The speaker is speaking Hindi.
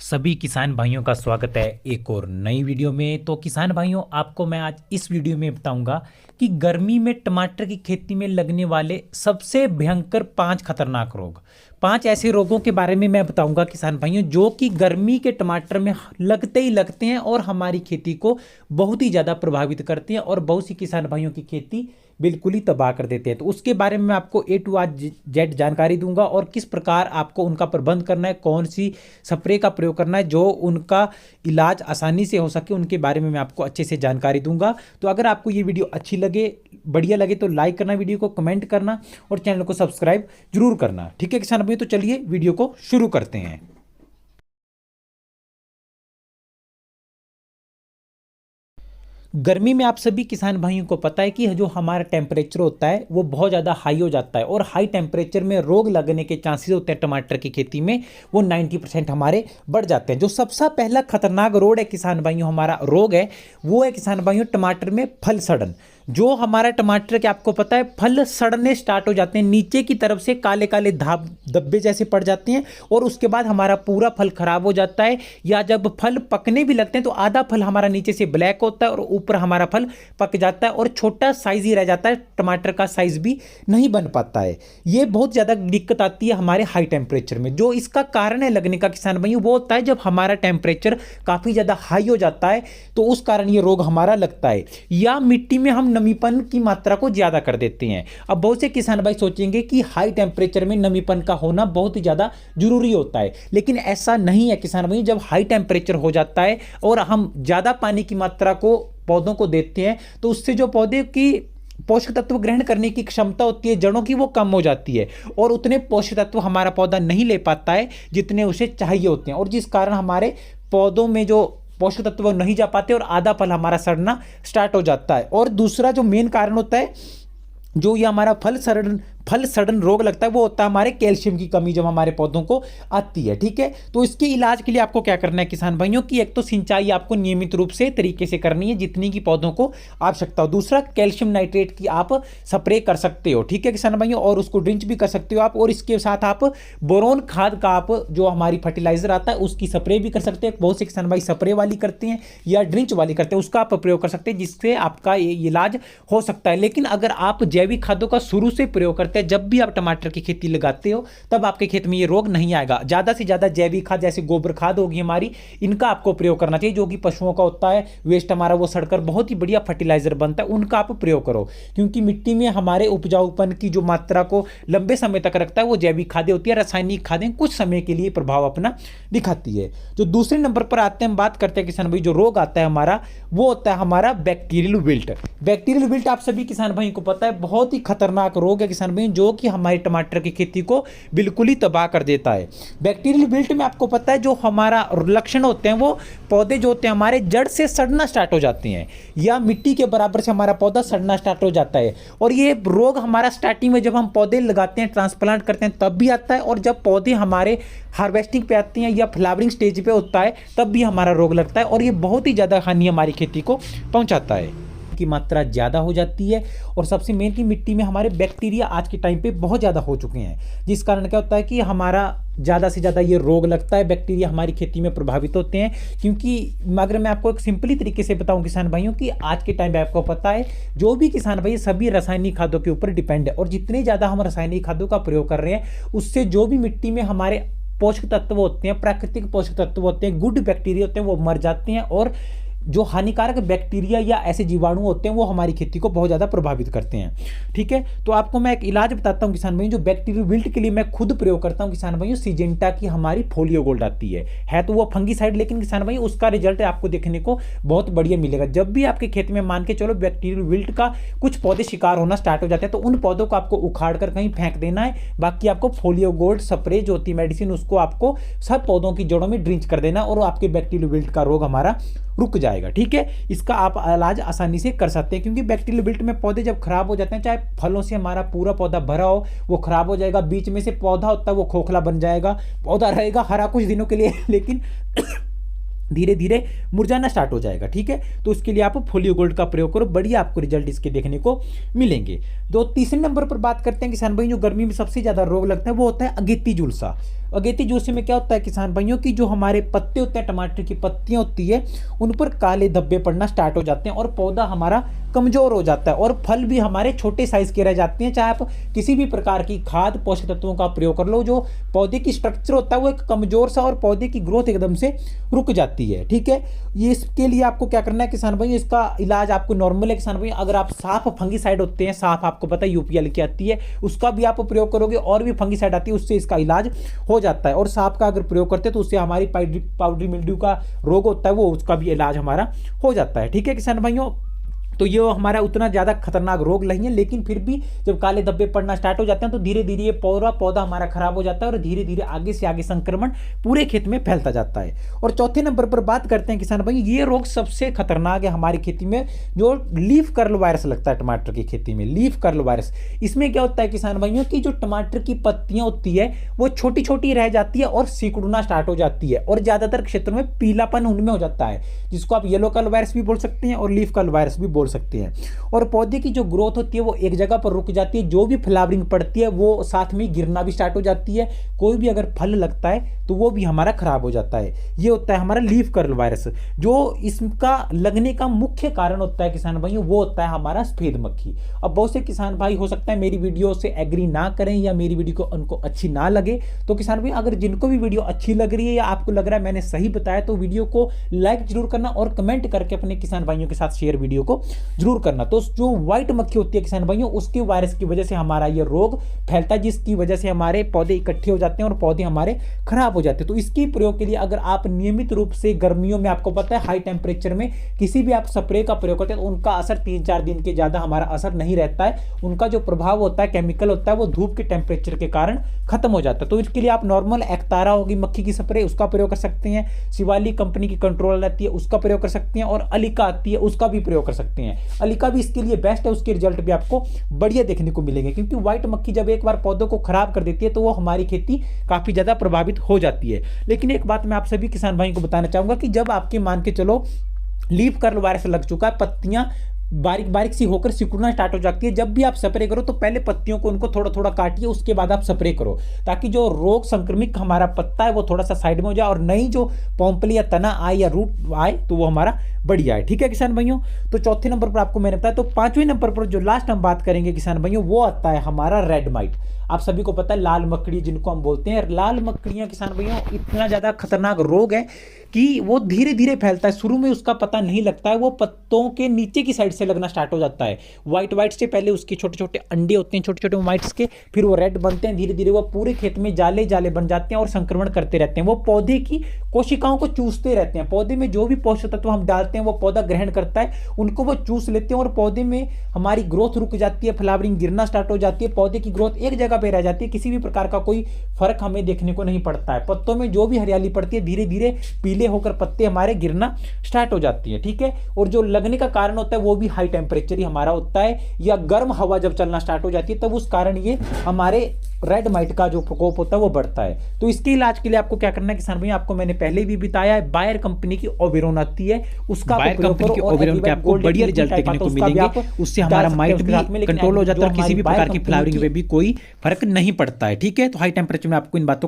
सभी किसान भाइयों का स्वागत है एक और नई वीडियो में। तो किसान भाइयों, आपको मैं आज इस वीडियो में बताऊंगा कि गर्मी में टमाटर की खेती में लगने वाले सबसे भयंकर 5 खतरनाक रोग, 5 ऐसे रोगों के बारे में मैं बताऊंगा किसान भाइयों, जो कि गर्मी के टमाटर में लगते ही लगते हैं और हमारी खेती को बहुत ही ज़्यादा प्रभावित करते हैं और बहुत सी किसान भाइयों की खेती बिल्कुल ही तबाह कर देते हैं। तो उसके बारे में मैं आपको A to Z जानकारी दूंगा और किस प्रकार आपको उनका प्रबंध करना है, कौन सी स्प्रे का प्रयोग करना है जो उनका इलाज आसानी से हो सके, उनके बारे में मैं आपको अच्छे से जानकारी दूंगा। तो अगर आपको ये वीडियो अच्छी लगे, बढ़िया लगे तो लाइक करना, वीडियो को कमेंट करना और चैनल को सब्सक्राइब जरूर करना। ठीक है किसान भाई, तो चलिए वीडियो को शुरू करते हैं। गर्मी में आप सभी किसान भाइयों को पता है कि जो हमारा टेम्परेचर होता है वो बहुत ज़्यादा हाई हो जाता है और हाई टेम्परेचर में रोग लगने के चांसेस होते हैं टमाटर की खेती में, वो 90% हमारे बढ़ जाते हैं। जो सबसे पहला खतरनाक रोग है किसान भाइयों, हमारा रोग है वो है किसान भाइयों टमाटर में फल सड़न। जो हमारा टमाटर के आपको पता है फल सड़ने स्टार्ट हो जाते हैं, नीचे की तरफ से काले काले धब्बे जैसे पड़ जाते हैं और उसके बाद हमारा पूरा फल खराब हो जाता है। या जब फल पकने भी लगते हैं तो आधा फल हमारा नीचे से ब्लैक होता है और ऊपर हमारा फल पक जाता है और छोटा साइज ही रह जाता है, टमाटर का साइज भी नहीं बन पाता है। ये बहुत ज़्यादा दिक्कत आती है हमारे हाई टेम्परेचर में। जो इसका कारण है लगने का किसान भाइयों, वो होता है जब हमारा टेम्परेचर काफ़ी ज़्यादा हाई हो जाता है तो उस कारण ये रोग हमारा लगता है। या मिट्टी में हम नमीपन की मात्रा को ज्यादा कर देते हैं। अब बहुत से किसान भाई सोचेंगे कि हाई टेम्परेचर में नमीपन का होना बहुत ही ज्यादा जरूरी होता है, लेकिन ऐसा नहीं है किसान भाई। जब हाई टेम्परेचर हो जाता है और हम ज्यादा पानी की मात्रा को पौधों को देते हैं तो उससे जो पौधे की पोषक तत्व ग्रहण करने की क्षमता होती है जड़ों की, वो कम हो जाती है और उतने पोषक तत्व हमारा पौधा नहीं ले पाता है जितने उसे चाहिए होते हैं, और जिस कारण हमारे पौधों में जो पोषक तत्व नहीं जा पाते और आधा फल हमारा सड़ना स्टार्ट हो जाता है। और दूसरा जो मेन कारण होता है जो ये हमारा फल सड़न रोग लगता है, वो होता है हमारे कैल्शियम की कमी जब हमारे पौधों को आती है। ठीक है, तो इसके इलाज के लिए आपको क्या करना है किसान भाइयों की एक तो सिंचाई आपको नियमित रूप से तरीके से करनी है जितनी की पौधों को आवश्यकता हो। दूसरा, कैल्शियम नाइट्रेट की आप स्प्रे कर सकते हो। ठीक है किसान भाइयों, और उसको ड्रिंच भी कर सकते हो आप, और इसके साथ आप बोरोन खाद का आप जो हमारी फर्टिलाइजर आता है उसकी स्प्रे भी कर सकते हैं। बहुत से किसान भाई स्प्रे वाली करते हैं या ड्रिंच वाली करते हैं, उसका आप प्रयोग कर सकते हैं जिससे आपका इलाज हो सकता है। लेकिन अगर आप जैविक खादों का शुरू से प्रयोग करते हैं, जब भी आप टमाटर की खेती लगाते हो तब आपके खेत में ये रोग नहीं आएगा। ज्यादा से ज्यादा जैविक खाद जैसे गोबर खाद होगी हमारी, इनका आपको प्रयोग करना चाहिए, जो कि पशुओं का होता है वेस्ट हमारा, वो सड़कर बहुत ही बढ़िया फर्टिलाइजर बनता है, उनका आप प्रयोग करो। क्योंकि मिट्टी में हमारे उपजाऊपन की जो मात्रा को लंबे समय तक रखता है वो जैविक खादें होती है। रासायनिक खादें कुछ समय के लिए प्रभाव अपना दिखाती है। जो दूसरे नंबर पर आते हैं, हम बात करते हैं किसान भाई, जो रोग आता है हमारा वो होता है हमारा बैक्टीरियल विल्ट। बैक्टीरियल विल्ट आप सभी किसान भाई को पता है बहुत ही खतरनाक रोग है किसान भाई, जो कि हमारे टमाटर की खेती को बिल्कुल ही तबाह कर देता है। बैक्टीरियल विल्ट में आपको पता है जो हमारा लक्षण होते हैं, वो पौधे जो होते हैं हमारे जड़ से सड़ना स्टार्ट हो जाते हैं या मिट्टी के बराबर से हमारा पौधा सड़ना स्टार्ट हो जाता है। और ये रोग हमारा स्टार्टिंग में जब हम पौधे लगाते हैं, ट्रांसप्लांट करते हैं तब भी आता है, और जब पौधे हमारे हार्वेस्टिंग पे आते हैं या फ्लावरिंग स्टेज पे होता है तब भी हमारा रोग लगता है, और ये बहुत ही ज़्यादा हानि हमारी खेती को पहुंचाता है की मात्रा ज़्यादा हो जाती है। और सबसे मेन की मिट्टी में हमारे बैक्टीरिया आज के टाइम पे बहुत ज़्यादा हो चुके हैं, जिस कारण क्या होता है कि हमारा ज़्यादा से ज़्यादा ये रोग लगता है, बैक्टीरिया हमारी खेती में प्रभावित होते हैं। क्योंकि अगर मैं आपको एक सिंपली तरीके से बताऊं किसान भाइयों कि आज के टाइम पे आपको पता है जो भी किसान भाई सभी रासायनिक खादों के ऊपर डिपेंड है, और जितने ज़्यादा हम रासायनिक खादों का प्रयोग कर रहे हैं उससे जो भी मिट्टी में हमारे पोषक तत्व होते हैं, प्राकृतिक पोषक तत्व होते हैं, गुड बैक्टीरिया होते हैं, वो मर जाते हैं, और जो हानिकारक बैक्टीरिया या ऐसे जीवाणु होते हैं वो हमारी खेती को बहुत ज़्यादा प्रभावित करते हैं। ठीक है, तो आपको मैं एक इलाज बताता हूँ किसान भाइयों, जो बैक्टीरियल विल्ट के लिए मैं खुद प्रयोग करता हूँ किसान भाइयों। सिजेंटा की हमारी फोलियो गोल्ड आती है तो वो फंगीसाइड, लेकिन किसान भाई उसका रिजल्ट आपको देखने को बहुत बढ़िया मिलेगा। जब भी आपके खेत में मान के चलो बैक्टीरियल विल्ट का कुछ पौधे शिकार होना स्टार्ट हो जाते हैं तो उन पौधों को आपको उखाड़ कर कहीं फेंक देना है, बाकी आपको फोलियो गोल्ड स्प्रे जो होती है मेडिसिन, उसको आपको सब पौधों की जड़ों में ड्रिंच कर देना और आपके बैक्टीरियल विल्ट का रोग हमारा रुक जाएगा। ठीक है, इसका आप इलाज आसानी से कर सकते हैं, क्योंकि बैक्टीरियल विल्ट में पौधे जब खराब हो जाते हैं, चाहे फलों से हमारा पूरा पौधा भरा हो वो खराब हो जाएगा, बीच में से पौधा होता है वो खोखला बन जाएगा, पौधा रहेगा हरा कुछ दिनों के लिए लेकिन धीरे धीरे मुरझाना स्टार्ट हो जाएगा। ठीक है, तो उसके लिए आप फोलियो गोल्ड का प्रयोग करो, बढ़िया आपको रिजल्ट इसके देखने को मिलेंगे। तो तीसरे नंबर पर बात करते हैं किसान भाई, जो गर्मी में सबसे ज्यादा रोग लगता है वो होता है अगेती झुलसा। अगेती जुलसी में क्या होता है किसान भाइयों की जो हमारे पत्ते होते हैं, टमाटर की पत्तियां होती है, उन पर काले धब्बे पड़ना स्टार्ट हो जाते हैं और पौधा हमारा कमजोर हो जाता है और फल भी हमारे छोटे साइज के रह जाते हैं। चाहे आप किसी भी प्रकार की खाद पोषक तत्वों का प्रयोग कर लो, जो पौधे की स्ट्रक्चर होता है वो एक कमजोर सा और पौधे की ग्रोथ एकदम से रुक जाती है। ठीक है, ये इसके लिए आपको क्या करना है किसान भाई, इसका इलाज आपको नॉर्मल है किसान भाई। अगर आप साफ फंगीसाइड होते हैं, साफ आपको पता है यूपीएल की आती है, उसका भी आप प्रयोग करोगे और भी फंगीसाइड आती है, उससे इसका इलाज हो जाता है। और साफ का अगर प्रयोग करते हैं तो उससे हमारी पाउडरी मिल्ड्यू का रोग होता है वो, उसका भी इलाज हमारा हो जाता है। ठीक है किसान भाइयों, तो ये हमारा उतना ज़्यादा खतरनाक रोग नहीं है, लेकिन फिर भी जब काले धब्बे पड़ना स्टार्ट हो जाते हैं तो धीरे धीरे ये पौधा हमारा खराब हो जाता है और धीरे धीरे आगे से आगे संक्रमण पूरे खेत में फैलता जाता है। और चौथे नंबर पर बात करते हैं किसान भाई, ये रोग सबसे खतरनाक है हमारी खेती में, जो लीफ कर्ल वायरस लगता है टमाटर की खेती में। लीफ कर्ल वायरस, इसमें क्या होता है किसान भाइयों की जो टमाटर की पत्तियां होती है वो छोटी छोटी रह जाती है और सिकुड़ना स्टार्ट हो जाती है और ज्यादातर क्षेत्रों में पीलापन उनमें हो जाता है, जिसको आप येलो कर्ल वायरस भी बोल सकते हैं और लीफ कर्ल वायरस भी बोल सकते हैं। और पौधे की जो ग्रोथ होती है वो एक जगह पर रुक जाती है, जो भी फ्लावरिंग पड़ती है वो साथ में गिरना भी स्टार्ट हो जाती है, कोई भी अगर फल लगता है तो वो भी हमारा खराब हो जाता है। ये होता है हमारा लीफ कर्ल वायरस। जो इसका लगने का मुख्य कारण होता है किसान भाइयों, वो होता है हमारा सफेद मक्खी। अब बहुत से किसान भाई हो सकता है मेरी वीडियो से एग्री ना करें या मेरी वीडियो को उनको अच्छी ना लगे, तो किसान भाई अगर जिनको भी वीडियो अच्छी लग रही है या आपको लग रहा है मैंने सही बताया, तो वीडियो को लाइक जरूर करना और कमेंट करके अपने किसान भाइयों के साथ शेयर वीडियो को जरूर करना। तो जो व्हाइट मक्खी होती है किसान भाइयों, उसके वायरस की वजह से हमारा ये रोग फैलता है, जिसकी वजह से हमारे पौधे इकट्ठे हो जाते हैं और पौधे हमारे खराब हो जाते हैं। तो इसकी प्रयोग के लिए अगर आप नियमित रूप से गर्मियों में, आपको पता है हाई टेम्परेचर में किसी भी आप स्प्रे का प्रयोग करते हैं तो उनका असर 3-4 दिन के ज्यादा हमारा असर नहीं रहता है। उनका जो प्रभाव होता है केमिकल होता है वो धूप के टेम्परेचर के कारण खत्म हो जाता है। तो इसके लिए आप नॉर्मल एक्तारा होगी मक्खी की स्प्रे, उसका प्रयोग कर सकते हैं। शिवालिक कंपनी की कंट्रोल आती है उसका प्रयोग कर सकते हैं और अलिका आती है उसका भी प्रयोग कर सकते हैं। अलिका भी इसके लिए बेस्ट है, उसके रिजल्ट भी आपको बढ़िया देखने को मिलेंगे, क्योंकि व्हाइट मक्खी जब एक बार पौधों को खराब कर देती है तो वो हमारी खेती काफी ज्यादा प्रभावित हो जाती है। लेकिन एक बात मैं आप सभी किसान भाइयों को बताना चाहूंगा कि जब आपके मान के चलो लीफ कर्ल वायरस लग चुका है, पत्तियां बारीक बारीक सी होकर सिकुड़ना स्टार्ट हो जाती है, जब भी आप स्प्रे करो तो पहले पत्तियों को उनको थोड़ा थोड़ा काटिए, उसके बाद आप स्प्रे करो, ताकि जो रोग संक्रमित हमारा पत्ता है वो थोड़ा सा साइड में हो जाए और नई जो पॉम्पली या तना आए या रूट आए तो वो हमारा बढ़िया है। ठीक है किसान भाइयों, तो चौथे नंबर पर आपको मैंने बताया। तो पांचवें नंबर पर जो लास्ट हम बात करेंगे किसान भाइयों, वो आता है हमारा रेड माइट। आप सभी को पता है लाल मकड़ी जिनको हम बोलते हैं, लाल मकड़ियां किसान भैया इतना ज्यादा खतरनाक रोग है कि वो धीरे धीरे फैलता है। शुरू में उसका पता नहीं लगता है, वो पत्तों के नीचे की साइड से लगना स्टार्ट हो जाता है। व्हाइट से पहले उसके छोटे छोटे अंडे होते हैं, छोटे छोटे व्हाइट्स के, फिर वो रेड बनते हैं, धीरे धीरे वो पूरे खेत में जाले जाले बन जाते हैं और संक्रमण करते रहते हैं। वो पौधे की कोशिकाओं को चूसते रहते हैं, पौधे में जो भी पोषक तत्व हम डालते हैं वो पौधा ग्रहण करता है, उनको वो चूस लेते हैं और पौधे में हमारी ग्रोथ रुक जाती है, फ्लावरिंग गिरना स्टार्ट हो जाती है, पौधे की ग्रोथ एक जगह पे रह जाती है, किसी भी प्रकार का कोई फर्क हमें देखने को नहीं पड़ता है। पत्तों में जो भी हरियाली पड़ती है धीरे धीरे पीले होकर पत्ते हमारे गिरना स्टार्ट हो जाती है। ठीक है, और जो लगने का कारण होता है वो भी हाई टेम्परेचर ही हमारा होता है, या गर्म हवा जब चलना स्टार्ट हो जाती है तब उस कारण ये हमारे रेड माइट का जो प्रकोप होता है वो बढ़ता है। तो इसके इलाज के लिए आपको क्या करना है किसान भाई, आपको मैंने पहले भी बताया है, बायर कंपनी की ओबेरोन आती है, उसका ओबेरोन के आपको बढ़िया रिजल्ट देखने को मिलेंगे, उससे हमारा माइट भी कंट्रोल हो जाता है और किसी भी प्रकार की फ्लावरिंग में भी कोई फर्क नहीं पड़ता है। ठीक है, तो हाई टेम्परेचर में आपको इन बातों